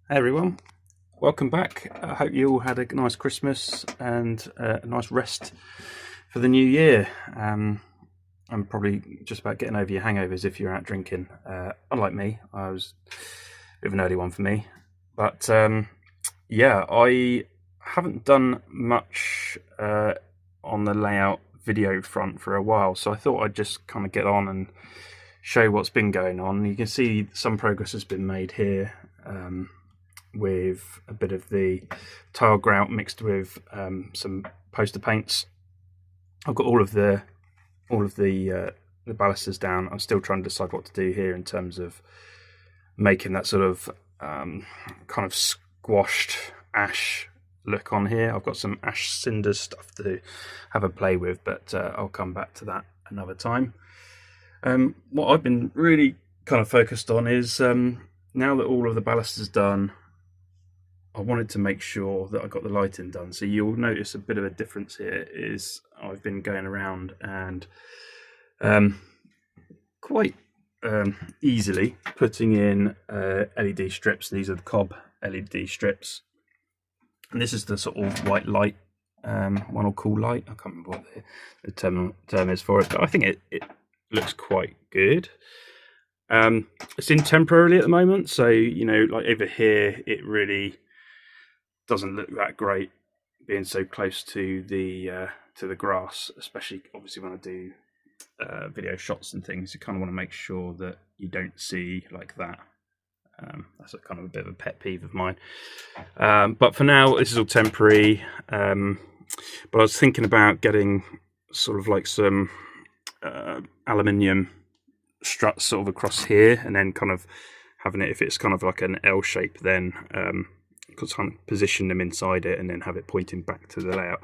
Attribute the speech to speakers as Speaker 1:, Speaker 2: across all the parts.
Speaker 1: Hey everyone, welcome back. I hope you all had a nice Christmas and a nice rest for the new year. I'm probably just about getting over your hangovers if you're out drinking. Unlike me, I was a bit of an early one for me. But yeah, I haven't done much on the layout video front for a while, so I thought I'd just kind of get on and show what's been going on. You can see some progress has been made here. With a bit of the tile grout mixed with some poster paints. I've got all of the balusters down. I'm still trying to decide what to do here in terms of making that sort of kind of squashed ash look on here. I've got some ash cinder stuff to have a play with, but I'll come back to that another time. What I've been really kind of focused on is now that all of the balusters done, I wanted to make sure that I got the lighting done. So you'll notice a bit of a difference here is I've been going around and quite easily putting in LED strips. These are the Cobb LED strips. And this is the sort of white light, one or cool light. I can't remember what the term is for it, but I think it looks quite good. It's in temporarily at the moment. So, you know, like over here, it really doesn't look that great being so close to the grass, especially obviously when I do video shots and things. You kind of want to make sure that you don't see like that. That's a kind of a bit of a pet peeve of mine. But for now, this is all temporary. But I was thinking about getting sort of like some aluminium struts sort of across here, and then kind of having it, if it's kind of like an L shape, then kind of position them inside it and then have it pointing back to the layout.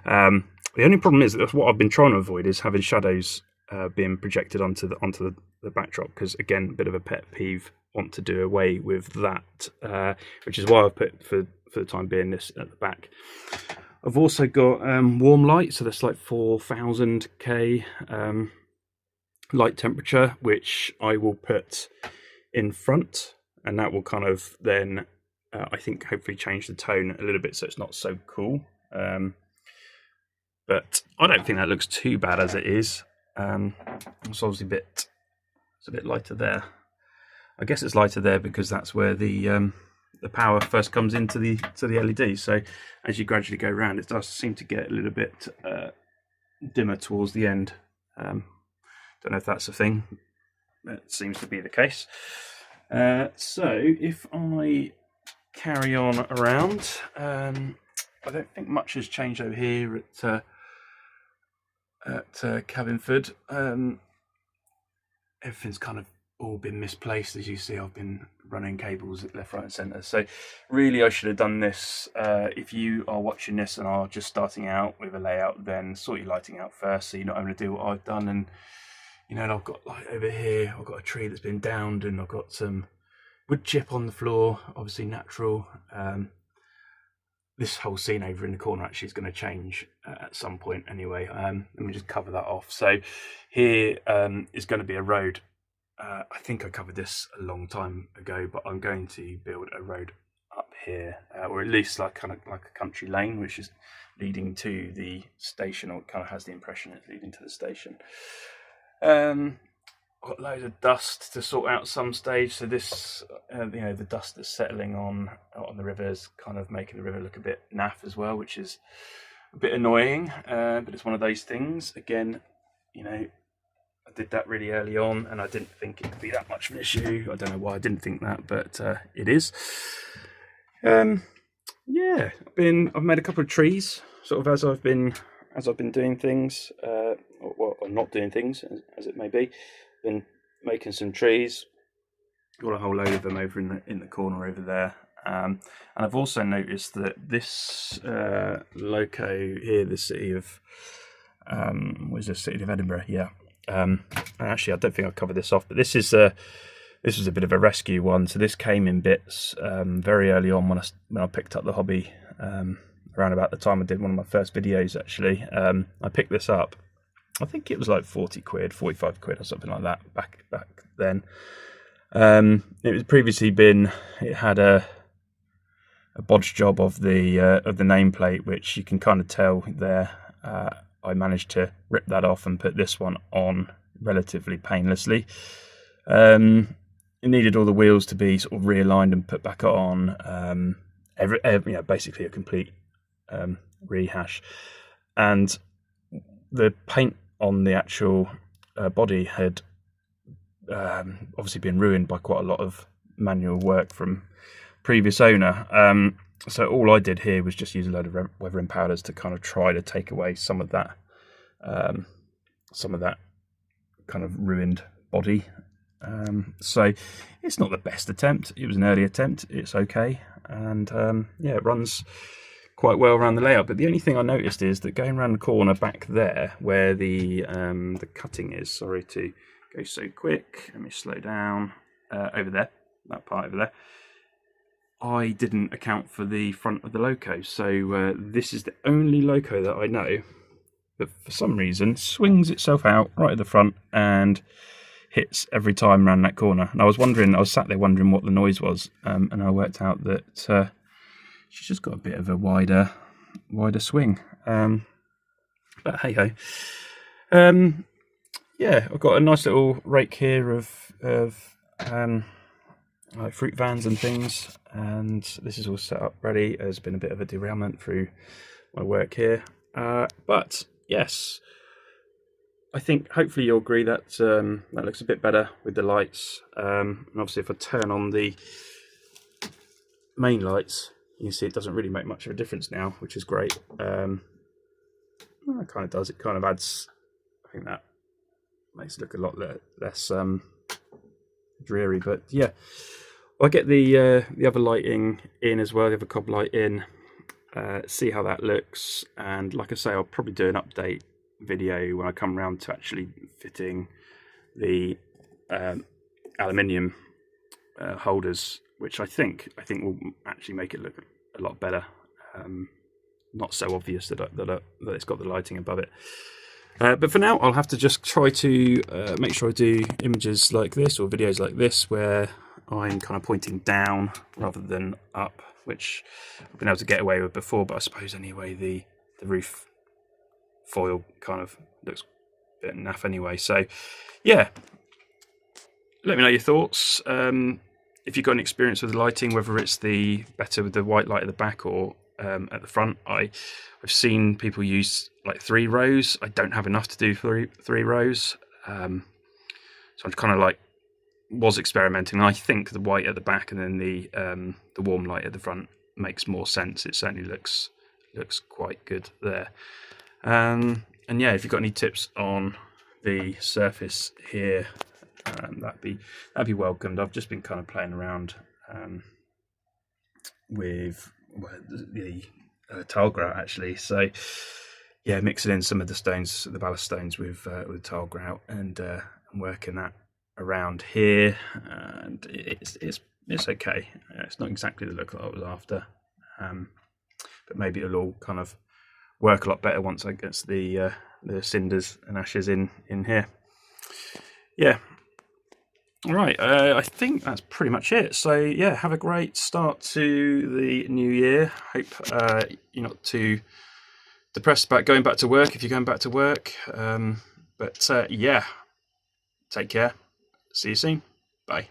Speaker 1: The only problem is that what I've been trying to avoid is having shadows being projected onto the backdrop, because again, a bit of a pet peeve. Want to do away with that, which is why I've put for the time being this at the back. I've also got warm light, so that's like 4000 K light temperature, which I will put in front, and that will kind of then I think hopefully change the tone a little bit so it's not so cool. But I don't think that looks too bad as it is. It's obviously a bit lighter there. I guess it's lighter there because that's where the power first comes into the LED. So as you gradually go around, it does seem to get a little bit dimmer towards the end. Don't know if that's a thing. That seems to be the case. So if I carry on around, I don't think much has changed over here at Cabinford. Everything's kind of all been misplaced. As you see, I've been running cables left, right and centre. So really I should have done this. If you are watching this and are just starting out with a layout, then sort your lighting out first, so you're not having to do what I've done. And you know, I've got like over here, I've got a tree that's been downed, and I've got some wood chip on the floor, obviously natural. This whole scene over in the corner actually is going to change at some point anyway. Let me just cover that off. So here is going to be a road. I think I covered this a long time ago, but I'm going to build a road up here, or at least like kind of like a country lane, which is leading to the station, or it kind of has the impression it's leading to the station. Got loads of dust to sort out some stage. So this, you know, the dust that's settling on the river is kind of making the river look a bit naff as well, which is a bit annoying. But it's one of those things. Again, you know, I did that really early on, and I didn't think it could be that much of an issue. I don't know why I didn't think that, but it is. Yeah, I've made a couple of trees, sort of as I've been doing things, or not doing things, as it may be. Been making some trees. Got a whole load of them over in the corner over there. And I've also noticed that this loco here, the city of where's the city of Edinburgh? Yeah. Actually, I don't think I've covered this off, but this was a bit of a rescue one. So this came in bits very early on when I picked up the hobby, around about the time I did one of my first videos. Actually, I picked this up. I think it was like 40 quid, 45 quid or something like that back then. It was previously it had a bodge job of the nameplate, which you can kind of tell there. I managed to rip that off and put this one on relatively painlessly. It needed all the wheels to be sort of realigned and put back on. Basically a complete rehash. And the paint on the actual body had obviously been ruined by quite a lot of manual work from previous owner. So all I did here was just use a load of weathering powders to kind of try to take away some of that kind of ruined body. So it's not the best attempt. It was an early attempt. It's okay, and yeah, it runs quite well around the layout. But the only thing I noticed is that going around the corner back there, where the cutting is. Sorry to go so quick. Let me slow down. Over there, that part over there. I didn't account for the front of the loco, so this is the only loco that I know that for some reason swings itself out right at the front and hits every time around that corner. And I was sat there wondering what the noise was, and I worked out that she's just got a bit of a wider swing. But hey ho. Yeah, I've got a nice little rake here of like fruit vans and things, and this is all set up ready. There's been a bit of a derailment through my work here, but yes, I think hopefully you'll agree that that looks a bit better with the lights. And obviously if I turn on the main lights, you can see it doesn't really make much of a difference now, which is great. Well, it kind of does. It kind of adds, I think that makes it look a lot less dreary. But yeah, I'll get the other lighting in as well, the other cob light in, see how that looks. And like I say, I'll probably do an update video when I come around to actually fitting the aluminium holders, which I think will actually make it look a lot better. Not so obvious that it's got the lighting above it. But for now, I'll have to just try to make sure I do images like this or videos like this where I'm kind of pointing down rather than up, which I've been able to get away with before, but I suppose anyway the roof foil kind of looks a bit naff anyway. So yeah, let me know your thoughts. If you've got an experience with the lighting, whether it's better with the white light at the back or at the front. I've seen people use like 3 rows. I don't have enough to do three rows, so I'm kind of like was experimenting. I think the white at the back and then the warm light at the front makes more sense. It certainly looks quite good there. And yeah, if you've got any tips on the surface here, that'd be welcomed. I've just been kind of playing around with the tile grout actually. So yeah, mixing in some of the stones, the ballast stones with tile grout, and working that around here, and it's okay. It's not exactly the look that I was after, but maybe it'll all kind of work a lot better once I get the cinders and ashes in here. Yeah. All right, I think that's pretty much it. So yeah, have a great start to the new year. Hope you're not too depressed about going back to work if you're going back to work. But yeah, take care. See you soon. Bye.